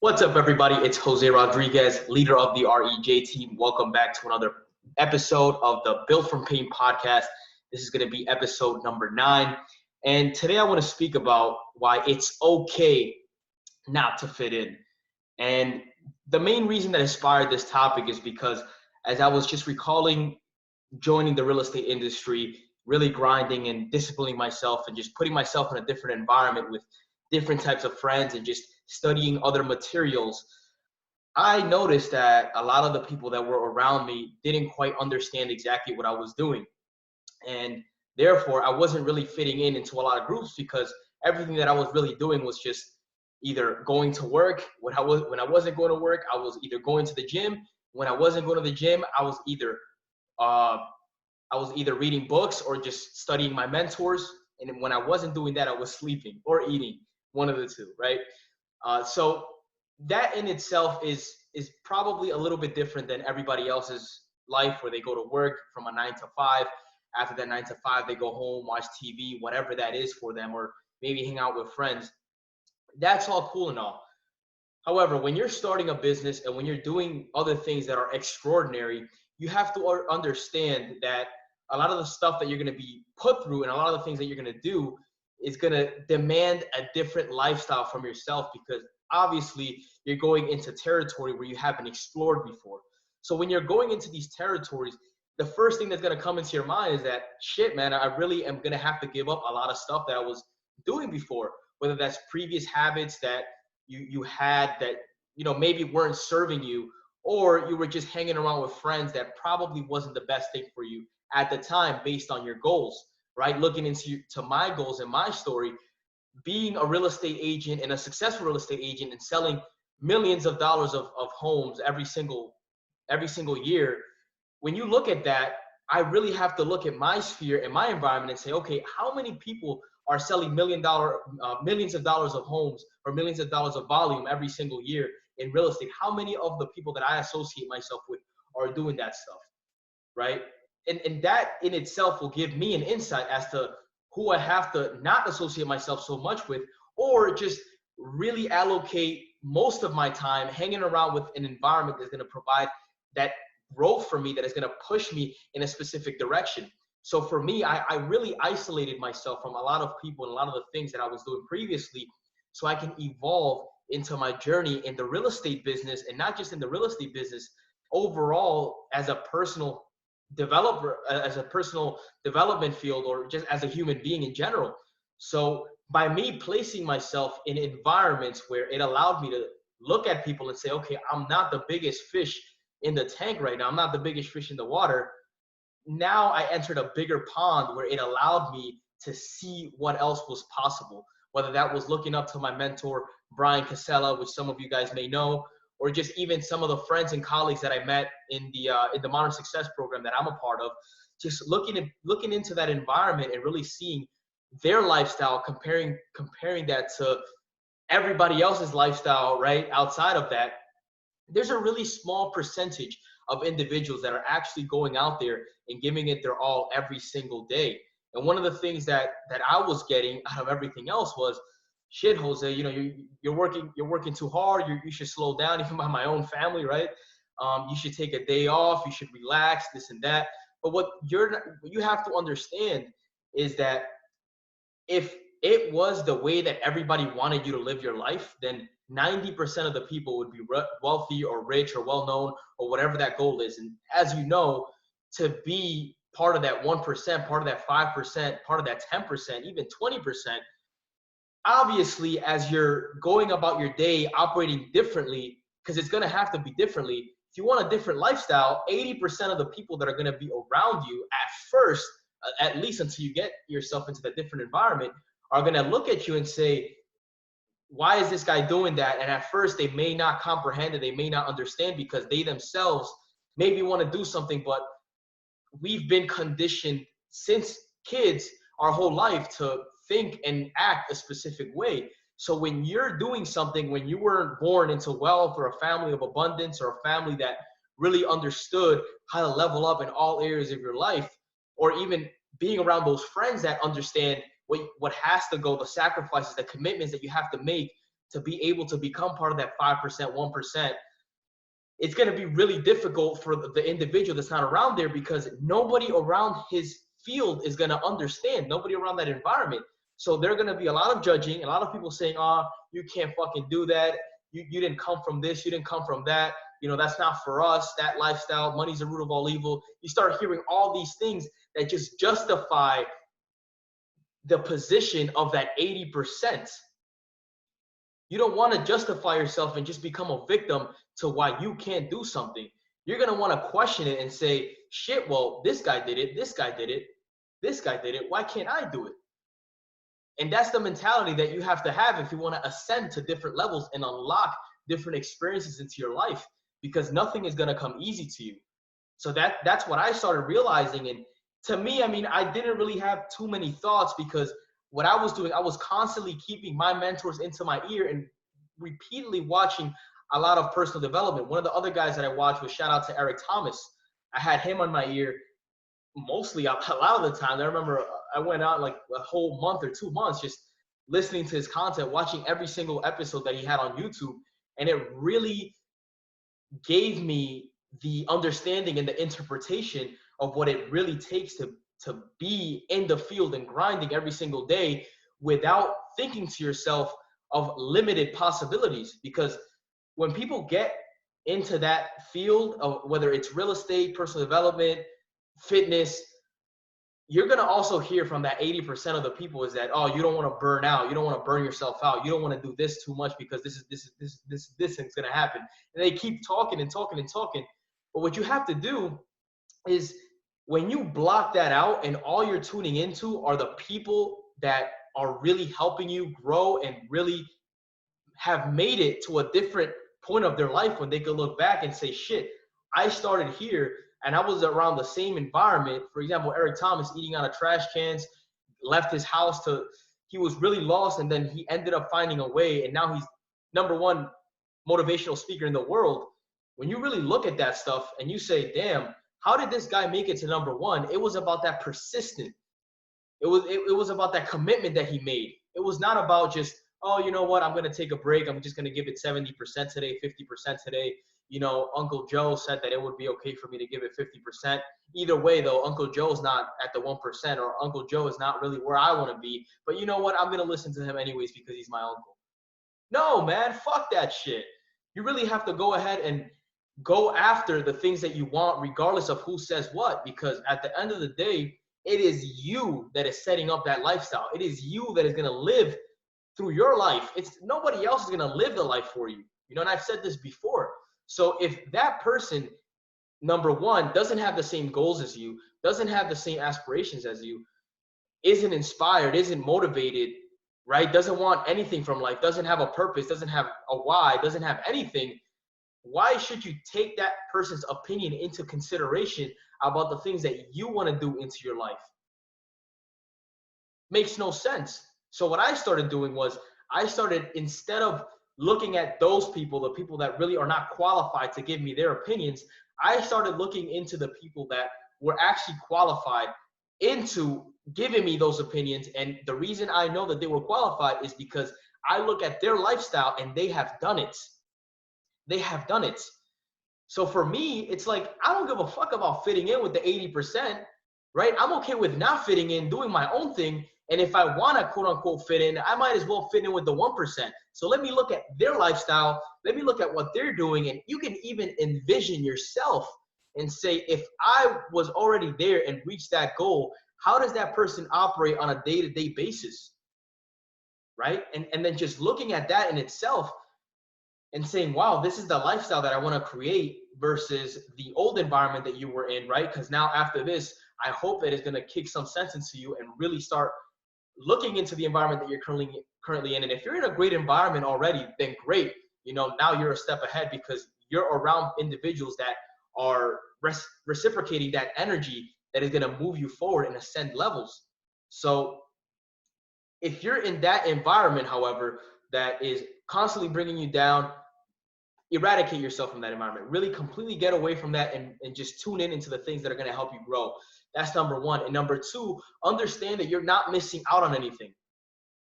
What's up, everybody? It's Jose Rodriguez, leader of the REJ team. Welcome back to another episode of the Built from Pain podcast. This is going to be episode number 9. And today I want to speak about why it's okay not to fit in. And the main reason that inspired this topic is because as I was just recalling joining the real estate industry, really grinding and disciplining myself and just putting myself in a different environment with different types of friends and just studying other materials, I noticed that a lot of the people that were around me didn't quite understand exactly what I was doing. And therefore, I wasn't really fitting in into a lot of groups because everything that I was really doing was just either going to work. When I wasn't going to work, I was either going to the gym. When I wasn't going to the gym, uh, I was either reading books or just studying my mentors. And when I wasn't doing that, I was sleeping or eating, one of the two, right? So that in itself is probably a little bit different than everybody else's life, where they go to work from a 9 to 5. After that 9 to 5, they go home, watch TV, whatever that is for them, or maybe hang out with friends. That's all cool and all. However, when you're starting a business and when you're doing other things that are extraordinary, you have to understand that a lot of the stuff that you're going to be put through and a lot of the things that you're going to do is going to demand a different lifestyle from yourself, because obviously you're going into territory where you haven't explored before. So when you're going into these territories, the first thing that's going to come into your mind is that, shit, man, I really am going to have to give up a lot of stuff that I was doing before, whether that's previous habits that you had that maybe weren't serving you, or you were just hanging around with friends that probably wasn't the best thing for you at the time based on your goals, right? Looking into my goals and my story, being a real estate agent and a successful real estate agent and selling millions of dollars of homes every single year. When you look at that, I really have to look at my sphere and my environment and say, okay, how many people are selling millions of dollars of homes or millions of dollars of volume every single year in real estate? How many of the people that I associate myself with are doing that stuff, right? And that in itself will give me an insight as to who I have to not associate myself so much with, or just really allocate most of my time hanging around with an environment that's going to provide that growth for me, that is going to push me in a specific direction. So for me, I really isolated myself from a lot of people and a lot of the things that I was doing previously, so I can evolve into my journey in the real estate business, and not just in the real estate business, overall as a personal developer, as a personal development field, or just as a human being in general. So by me placing myself in environments where it allowed me to look at people and say, okay, I'm not the biggest fish in the tank right now. I'm not the biggest fish in the water. Now I entered a bigger pond where it allowed me to see what else was possible, whether that was looking up to my mentor, Brian Casella, which some of you guys may know, or just even some of the friends and colleagues that I met in the Modern Success program that I'm a part of. Just looking into that environment and really seeing their lifestyle, comparing that to everybody else's lifestyle, right? Outside of that, there's a really small percentage of individuals that are actually going out there and giving it their all every single day. And one of the things that I was getting out of everything else was, shit, Jose, you're working too hard. You should slow down. Even by my own family, right? You should take a day off. You should relax, this and that. But what you have to understand is that if it was the way that everybody wanted you to live your life, then 90% of the people would be wealthy or rich or well-known or whatever that goal is. And as you know, to be part of that 1%, part of that 5%, part of that 10%, even 20%, obviously, as you're going about your day operating differently, because it's going to have to be differently. If you want a different lifestyle, 80% of the people that are going to be around you at first, at least until you get yourself into the different environment, are going to look at you and say, why is this guy doing that? And at first they may not comprehend it. They may not understand, because they themselves maybe want to do something, but we've been conditioned since kids our whole life to think and act a specific way. So when you're doing something, when you weren't born into wealth or a family of abundance or a family that really understood how to level up in all areas of your life, or even being around those friends that understand what has to go, the sacrifices, the commitments that you have to make to be able to become part of that 5%, 1%, it's going to be really difficult for the individual that's not around there, because nobody around his field is going to understand, nobody around that environment. So there are going to be a lot of judging, a lot of people saying, oh, you can't fucking do that. You didn't come from this, you didn't come from that. You know, that's not for us, that lifestyle, money's the root of all evil. You start hearing all these things that just justify the position of that 80%. You don't want to justify yourself and just become a victim to why you can't do something. You're going to want to question it and say, shit, well, this guy did it, this guy did it, this guy did it. Why can't I do it? And that's the mentality that you have to have if you want to ascend to different levels and unlock different experiences into your life, because nothing is going to come easy to you. So that's what I started realizing. And to me, I mean, I didn't really have too many thoughts, because what I was doing, I was constantly keeping my mentors into my ear and repeatedly watching a lot of personal development. One of the other guys that I watched was, shout out to Eric Thomas. I had him on my ear mostly a lot of the time. I remember I went out like a whole month or 2 months just listening to his content, watching every single episode that he had on YouTube. And it really gave me the understanding and the interpretation of what it really takes to be in the field and grinding every single day without thinking to yourself of limited possibilities. Because when people get into that field of whether it's real estate, personal development, fitness, you're going to also hear from that 80% of the people is that, oh, you don't want to burn out. You don't want to burn yourself out. You don't want to do this too much because this thing's going to happen. And they keep talking and talking and talking. But what you have to do is, when you block that out and all you're tuning into are the people that are really helping you grow and really have made it to a different point of their life, when they could look back and say, shit, I started here and I was around the same environment. For example, Eric Thomas eating out of trash cans, left his house he was really lost, and then he ended up finding a way, and now he's #1 motivational speaker in the world. When you really look at that stuff and you say, damn, how did this guy make it to #1? It was about that persistent. It was about that commitment that he made. It was not about just, oh, you know what, I'm going to take a break. I'm just going to give it 70% today, 50% today. You know, Uncle Joe said that it would be okay for me to give it 50%. Either way, though, Uncle Joe's not at the 1%, or Uncle Joe is not really where I want to be. But you know what? I'm going to listen to him anyways because he's my uncle. No, man, fuck that shit. You really have to go ahead and go after the things that you want, regardless of who says what, because at the end of the day, it is you that is setting up that lifestyle. It is you that is going to live through your life. It's nobody else is going to live the life for you. You know, and I've said this before. So if that person, #1, doesn't have the same goals as you, doesn't have the same aspirations as you, isn't inspired, isn't motivated, right? Doesn't want anything from life, doesn't have a purpose, doesn't have a why, doesn't have anything, why should you take that person's opinion into consideration about the things that you want to do into your life? Makes no sense. So what I started doing was, I started, instead of looking at those people, the people that really are not qualified to give me their opinions, I started looking into the people that were actually qualified into giving me those opinions. And the reason I know that they were qualified is because I look at their lifestyle and they have done it. They have done it. So for me, it's like, I don't give a fuck about fitting in with the 80%, right? I'm okay with not fitting in, doing my own thing. And if I want to quote unquote fit in, I might as well fit in with the 1%. So let me look at their lifestyle. Let me look at what they're doing. And you can even envision yourself and say, if I was already there and reached that goal, how does that person operate on a day-to-day basis, right? And then just looking at that in itself and saying, wow, this is the lifestyle that I want to create versus the old environment that you were in, right? Because now after this, I hope that it's going to kick some sense into you and really start looking into the environment that you're currently in. And if you're in a great environment already, then great. You know, now you're a step ahead because you're around individuals that are reciprocating that energy that is going to move you forward and ascend levels. So if you're in that environment, however, that is constantly bringing you down, eradicate yourself from that environment. Really completely get away from that and just tune in into the things that are going to help you grow. That's #1. And #2, understand that you're not missing out on anything,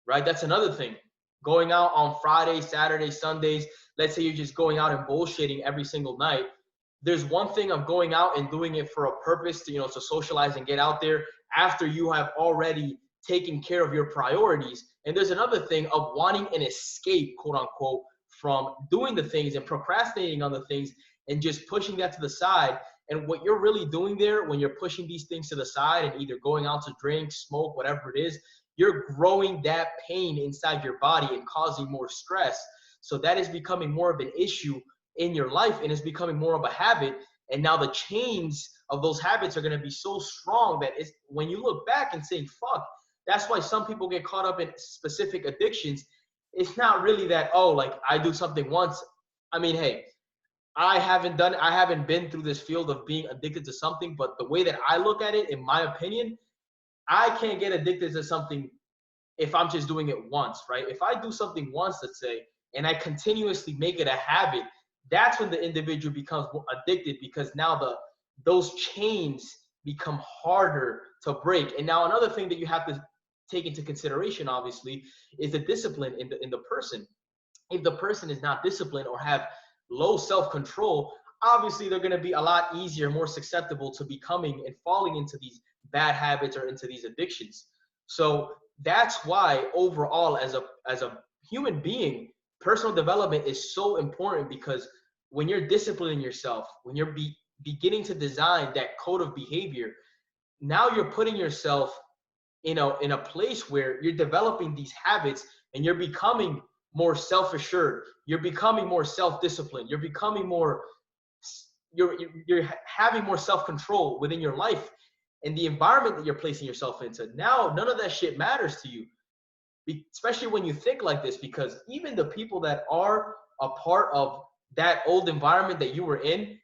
right? That's another thing. going out on Fridays, Saturdays, Sundays. Let's say you're just going out and bullshitting every single night. There's one thing of going out and doing it for a purpose to, to socialize and get out there after you have already taken care of your priorities. And there's another thing of wanting an escape, quote unquote, from doing the things and procrastinating on the things and just pushing that to the side. And what you're really doing there when you're pushing these things to the side and either going out to drink, smoke, whatever it is, you're growing that pain inside your body and causing more stress. So that is becoming more of an issue in your life and it's becoming more of a habit. And now the chains of those habits are going to be so strong that it's, when you look back and say, fuck, that's why some people get caught up in specific addictions. It's not really that, oh, like I do something once. I mean, hey, I haven't been through this field of being addicted to something, but the way that I look at it, in my opinion, I can't get addicted to something if I'm just doing it once, right? If I do something once, let's say, and I continuously make it a habit, that's when the individual becomes addicted because now those chains become harder to break. And now another thing that you have to take into consideration, obviously, is the discipline in the person. If the person is not disciplined or have low self-control, obviously they're going to be a lot easier, more susceptible to becoming and falling into these bad habits or into these addictions. So that's why overall, as a human being, personal development is so important because when you're disciplining yourself, when you're beginning to design that code of behavior, now you're putting yourself in a place where you're developing these habits and you're becoming more self-assured, you're becoming more self-disciplined, you're becoming more, you're having more self-control within your life and the environment that you're placing yourself into. Now none of that shit matters to you, especially when you think like this, because even the people that are a part of that old environment that you were in,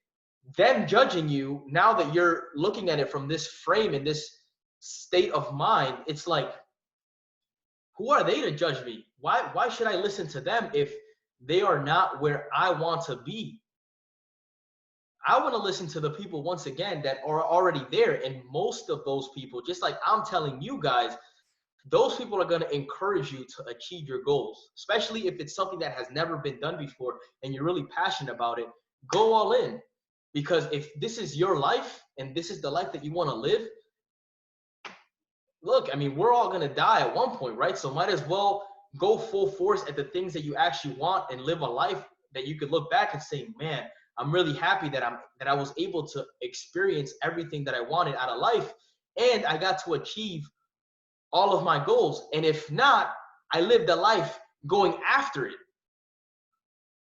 them judging you, now that you're looking at it from this frame and this state of mind, it's like, who are they to judge me? Why should I listen to them if they are not where I want to be? I want to listen to the people, once again, that are already there. And most of those people, just like I'm telling you guys, those people are going to encourage you to achieve your goals, especially if it's something that has never been done before and you're really passionate about it. Go all in, because if this is your life and this is the life that you want to live, look, I mean, we're all going to die at one point, right? So might as well go full force at the things that you actually want and live a life that you could look back and say, man, I'm really happy that I was able to experience everything that I wanted out of life and I got to achieve all of my goals. And if not, I lived a life going after it.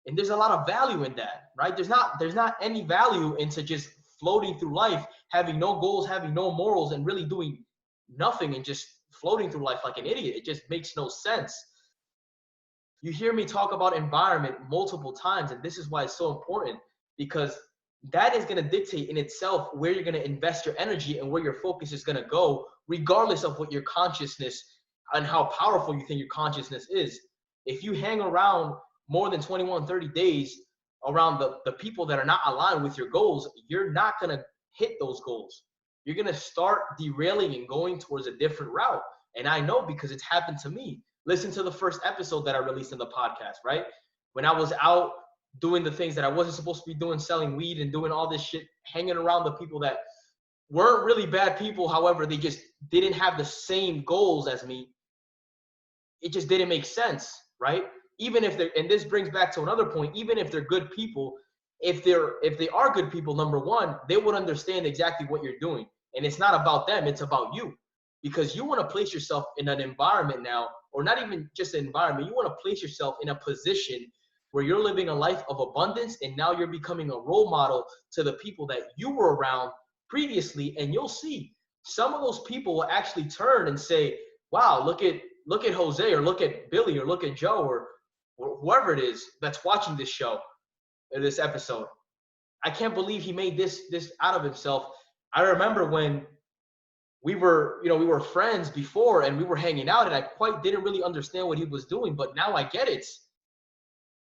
And there's a lot of value in that, right? There's not any value into just floating through life, having no goals, having no morals, and really doing nothing and just floating through life like an idiot. It just makes no sense. You hear me talk about environment multiple times, and this is why it's so important, because that is going to dictate in itself where you're going to invest your energy and where your focus is going to go, regardless of what your consciousness and how powerful you think your consciousness is. If you hang around more than 21, 30 days around the people that are not aligned with your goals, you're not going to hit those goals. You're going to start derailing and going towards a different route. And I know because it's happened to me. Listen to the first episode that I released in the podcast, right? When I was out doing the things that I wasn't supposed to be doing, selling weed and doing all this shit, hanging around the people that weren't really bad people. However, they just didn't have the same goals as me. It just didn't make sense, right? Even if they're, and this brings back to another point, even if they're good people, if they are good people, number one, they would understand exactly what you're doing. And it's not about them, it's about you. Because you want to place yourself in an environment now, or not even just an environment, you want to place yourself in a position where you're living a life of abundance, and now you're becoming a role model to the people that you were around previously. And you'll see some of those people will actually turn and say, wow, look at Jose, or look at Billy, or look at Joe, or whoever it is that's watching this show or this episode. I can't believe he made this out of himself. I remember when we were friends before and we were hanging out, and I quite didn't really understand what he was doing, but now I get it.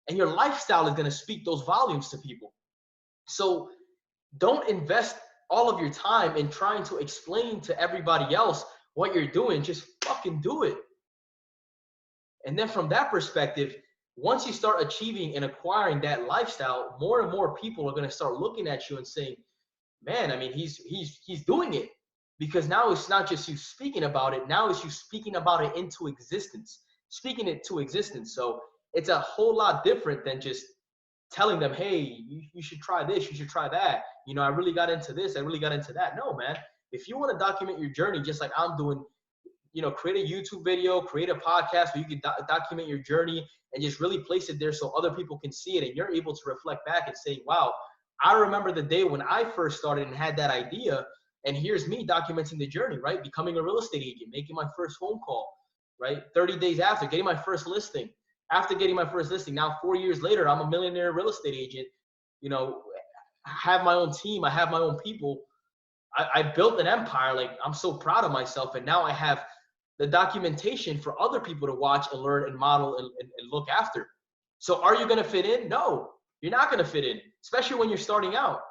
And your lifestyle is going to speak those volumes to people. So don't invest all of your time in trying to explain to everybody else what you're doing. Just fucking do it. And then from that perspective, once you start achieving and acquiring that lifestyle, more and more people are going to start looking at you and saying, man, I mean, he's doing it. Because now it's not just you speaking about it, now it's you speaking about it into existence, speaking it to existence. So it's a whole lot different than just telling them, hey, you should try this, you should try that. You know, I really got into this, I really got into that. No, man. If you want to document your journey just like I'm doing, you know, create a YouTube video, create a podcast where you can document your journey and just really place it there so other people can see it and you're able to reflect back and say, wow, I remember the day when I first started and had that idea, and here's me documenting the journey, right? Becoming a real estate agent, making my first phone call, right? 30 days after, getting my first listing. After getting my first listing, now 4 years later, I'm a millionaire real estate agent. You know, I have my own team. I have my own people. I built an empire. Like, I'm so proud of myself. And now I have the documentation for other people to watch and learn and model and look after. So are you going to fit in? No, you're not going to fit in, especially when you're starting out.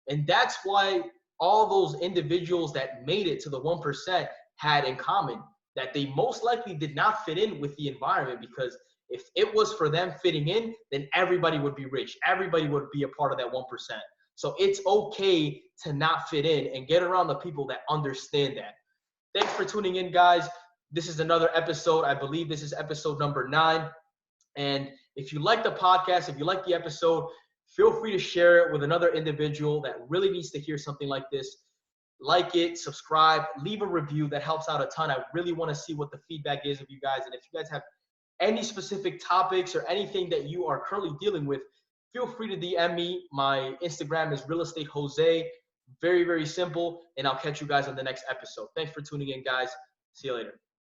And that's why all those individuals that made it to the 1% had in common that they most likely did not fit in with the environment, because if it was for them fitting in, then everybody would be rich. Everybody would be a part of that 1%. So it's okay to not fit in and get around the people that understand that. Thanks for tuning in, guys. This is another episode. I believe this is episode number 9. And if you like the podcast, if you like the episode, feel free to share it with another individual that really needs to hear something like this. Like it, subscribe, leave a review. That helps out a ton. I really want to see what the feedback is of you guys. And if you guys have any specific topics or anything that you are currently dealing with, feel free to DM me. My Instagram is Real Estate Jose. Very, very simple. And I'll catch you guys on the next episode. Thanks for tuning in, guys. See you later.